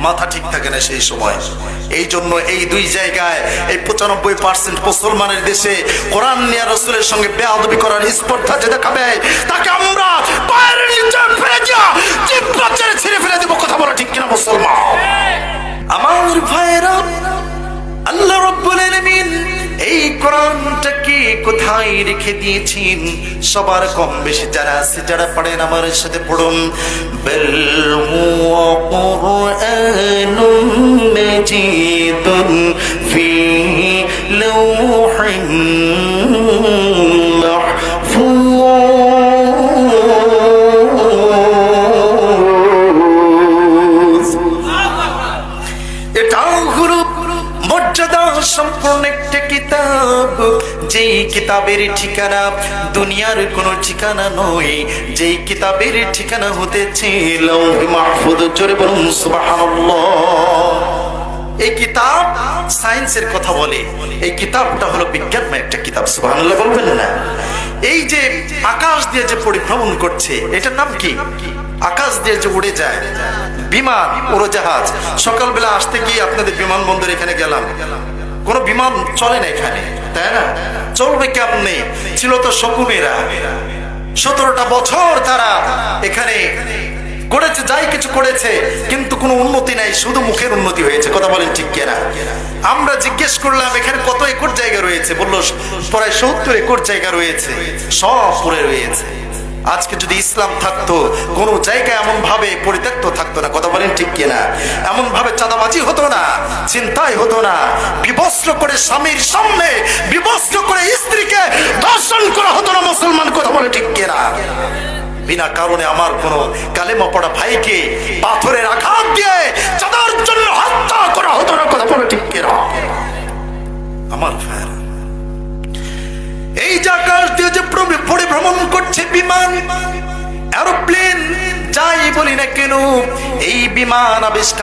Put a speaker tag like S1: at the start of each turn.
S1: মাথা ঠিক থাকে না সেই সময়। এই জন্য এই দুই জায়গায় এই 95% মুসলমানের দেশে কোরআন নিয়ে রাসূলের সঙ্গে বেয়াদবি করার স্পর্ধা যে দেখাবে তাকে আমরা পায়ের নিচে ফেলে দিয়া জিহ্বা ছিঁড়ে ফেলে দেব। কথা বলা ঠিক কিনা মুসলমান? আমার ভাইরা, আল্লাহ রাব্বুল আলামিন এই কোরআনটাকে কোথায় রেখে দিয়েছেন? সবার কম বেশি যারা আছে, যারা পড়েন আমার সাথে পড়ুন। বাল হুয়া কুরআনুম মাজিদুন ফি লাওহিন মাহফুজ। এটাও হলো মর্যাদা সম্পূর্ণ একটা কিতাব, যেই কিতাবের ঠিকানা দুনিয়ার কোন ঠিকানা নয়, যেই কিতাবের ঠিকানা হতেছে লাওহে মাহফুজ। জোরে বলুন সুবহানাল্লাহ। এই কিতাব সায়েন্সের কথা বলে, এই কিতাবটা হলো বিজ্ঞানময় একটা কিতাব। সুবহানাল্লাহ বলবেন না? এই যে আকাশ দিয়ে যে পরিভ্রমণ করছে এটার নাম কি? আকাশ দিয়ে যে উড়ে যায় বিমান, উড়োজাহাজ। সকালবেলা আসতে গিয়ে আপনাদের বিমানবন্দর এখানে গেলাম, কোন বিমান চলে না এখানে, তাই না? চলবে কেমনে? ছিল তো শকুনেরা, 17টা বছর তারা এখানে করেছে, যাই কিছু করেছে, কিন্তু কোনো উন্নতি নাই, শুধু মুখের উন্নতি হয়েছে। কথা বলেন ঠিক কিনা? আমরা জিজ্ঞেস করলাম এখানে কত একর জায়গা রয়েছে, বললো প্রায় 70 একর জায়গা রয়েছে, সব পড়ে রয়েছে। আজকে যদি ইসলাম থাকতো কোন জায়গা এমন ভাবে পরিত্যক্ত থাকতো না। কথা বলেন ঠিক কিনা? এমন ভাবে চাঁদাবাজি হতো না, চিন্তাই হতো না, বিবস্ত্র করে স্বামীর সামনে বিবস্ত্র করে স্ত্রীকে ধর্ষণ করা হতো না। মুসলমান কথা বলে ঠিক কিনা? বিনা কারণে আমার কোন কালেমা পড়া ভাইকে পাথরের আঘাত দিয়ে চাঁদার জন্য হত্যা করা হতো না। কথা বলে ঠিক কিনা? আমার ভাইরা, এই জায়গার দিয়ে যে পরিভ্রমণ করছে বিমান, এরোপ্লেন, যাই বলি না কেন, এই বিমান আবিষ্কার